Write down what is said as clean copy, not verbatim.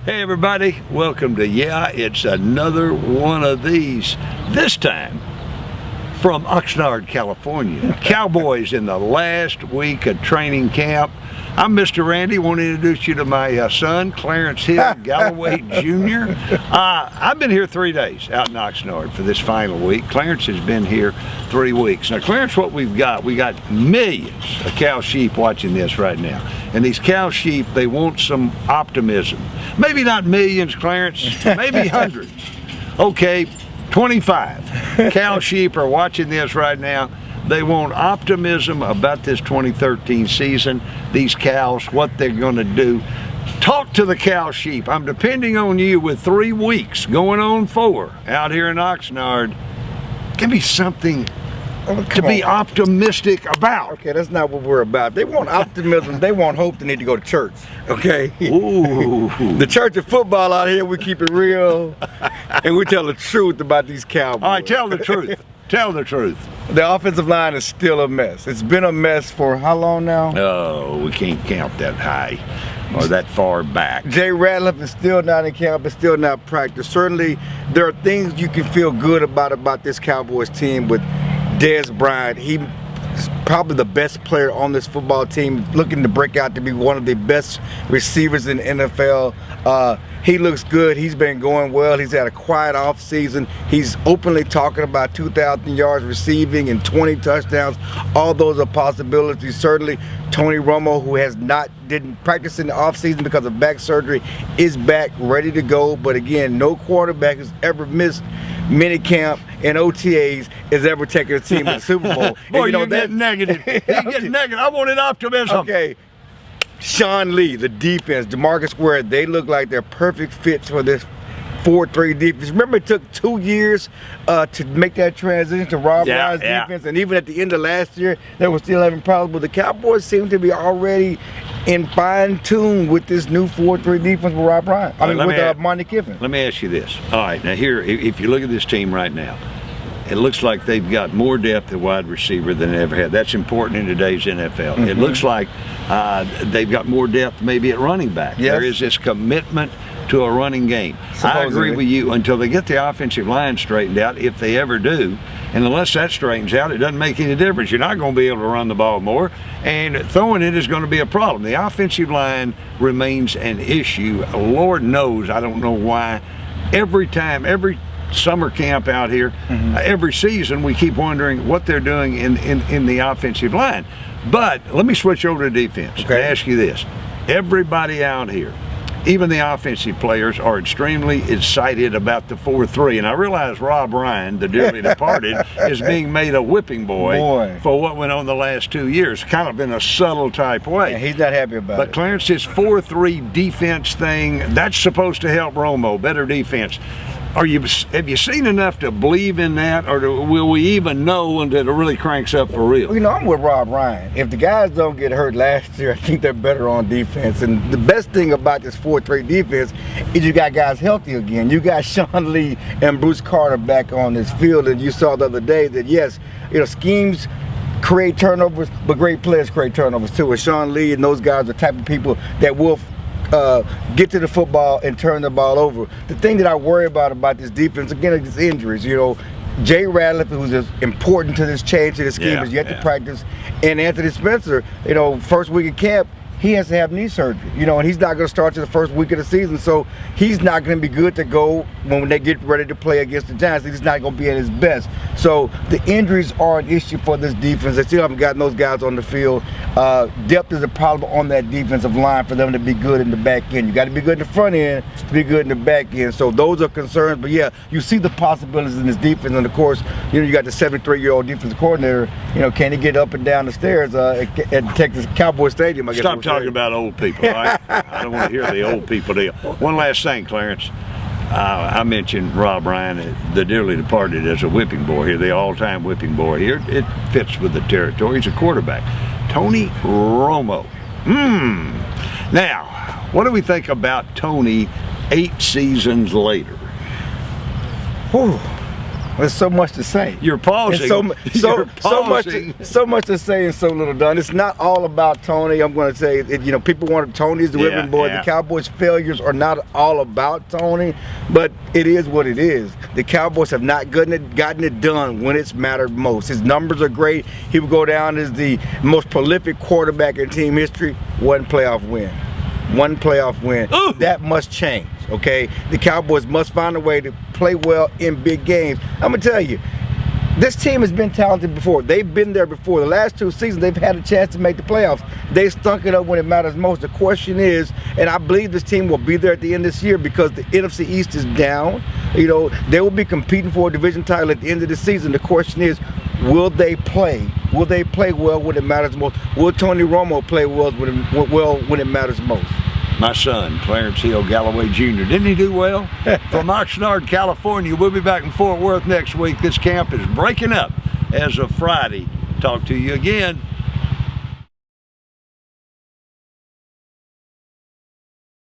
Hey everybody, welcome to it's another one of these. This time from Oxnard, California. Cowboys in the last week of training camp. I'm Mr. Randy. I want to introduce you to my son, Clarence Hill Galloway Jr. I've been here 3 days out in Oxnard for this final week. Clarence has been here 3 weeks. Now, Clarence, what we got millions of cow sheep watching this right now. And these cow sheep, they want some optimism. Maybe not millions, Clarence, maybe hundreds. Okay, 25 cow sheep are watching this right now. They want optimism about this 2013 season, these cows, what they're going to do. Talk to the cow sheep. I'm depending on you with 3 weeks, going on 4, out here in Oxnard. Give me something to be optimistic about. Okay, that's not what we're about. They want optimism. They want hope. They need to go to church. Okay? Ooh. The church of football out here, we keep it real, and we tell the truth about these Cowboys. All right, tell the truth. Tell the truth. The offensive line is still a mess. It's been a mess for how long now? Oh, we can't count that high or that far back. Jay Ratliff is still not in camp, is still not practiced. Certainly, there are things you can feel good about this Cowboys team with Dez Bryant. He's probably the best player on this football team, looking to break out to be one of the best receivers in the NFL. He looks good. He's been going well. He's had a quiet off season. He's openly talking about 2,000 yards receiving and 20 touchdowns. All those are possibilities. Certainly, Tony Romo, who didn't practice in the off season because of back surgery, is back, ready to go. But again, no quarterback has ever missed minicamp and OTAs has ever taken a team to the Super Bowl. Boy, you're getting negative. You're getting negative. I wanted optimism. Okay. Sean Lee, the defense, DeMarcus Ware, they look like they're perfect fits for this 4-3 defense. Remember, it took 2 years to make that transition to Rob Ryan's defense, and even at the end of last year, they were still having problems. But the Cowboys seem to be already in fine tune with this new 4-3 defense with Rob Ryan. With Monty Kiffin. Let me ask you this. All right, now here, if you look at this team right now, it looks like they've got more depth at wide receiver than they ever had. That's important in today's NFL. Mm-hmm. It looks like they've got more depth maybe at running back. Yes. There is this commitment to a running game. I agree with you until they get the offensive line straightened out, if they ever do. And unless that straightens out, it doesn't make any difference. You're not going to be able to run the ball more, and throwing it is going to be a problem. The offensive line remains an issue. Lord knows, I don't know why. Every summer camp out here, every season we keep wondering what they're doing in the offensive line. But let me switch over to defense and ask you this. Everybody out here, even the offensive players, are extremely excited about the 4-3. And I realize Rob Ryan, the dearly departed, is being made a whipping boy for what went on the last 2 years, kind of in a subtle type way. Yeah, he's not happy about it. But Clarence, this 4-3 defense thing, that's supposed to help Romo, better defense. Have you seen enough to believe in that, or will we even know until it really cranks up for real? You know, I'm with Rob Ryan. If the guys don't get hurt last year, I think they're better on defense. And the best thing about this 4-3 defense is you got guys healthy again. You got Sean Lee and Bruce Carter back on this field, and you saw the other day that, yes, schemes create turnovers, but great players create turnovers too. And Sean Lee and those guys are the type of people that will get to the football and turn the ball over. The thing that I worry about this defense, again, is injuries. Jay Ratliff, who's as important to this change to the scheme, is yet to practice. And Anthony Spencer, first week of camp, he has to have knee surgery, and he's not going to start to the first week of the season, so he's not going to be good to go when they get ready to play against the Giants. He's not going to be at his best. So the injuries are an issue for this defense. They still haven't gotten those guys on the field. Depth is a problem on that defensive line for them to be good in the back end. You got to be good in the front end to be good in the back end. So those are concerns. But yeah, you see the possibilities in this defense, and of course, you got the 73-year-old defensive coordinator. Can he get up and down the stairs at Texas Cowboys Stadium? I guess. Stop talking about old people. Right? I don't want to hear the old people deal. One last thing, Clarence. I mentioned Rob Ryan, the dearly departed, as a whipping boy here, the all-time whipping boy here. It fits with the territory. He's a quarterback. Tony Romo. Now, what do we think about Tony 8 seasons later? There's so much to say. You're pausing. You're pausing. So much to say and so little done. It's not all about Tony. I'm going to say, people wanted Tony's the whipping boy. Yeah. The Cowboys' failures are not all about Tony, but it is what it is. The Cowboys have not gotten it done when it's mattered most. His numbers are great. He would go down as the most prolific quarterback in team history. One playoff win. Ooh. That must change, okay? The Cowboys must find a way to play well in big games. I'm going to tell you, this team has been talented before. They've been there before. The last 2 seasons, they've had a chance to make the playoffs. They stunk it up when it matters most. The question is, and I believe this team will be there at the end of this year because the NFC East is down. They will be competing for a division title at the end of the season. The question is, will they play? Will they play well when it matters most? Will Tony Romo play well when it matters most? My son, Clarence Hill Galloway Jr., didn't he do well? From Oxnard, California. We'll be back in Fort Worth next week. This camp is breaking up as of Friday. Talk to you again.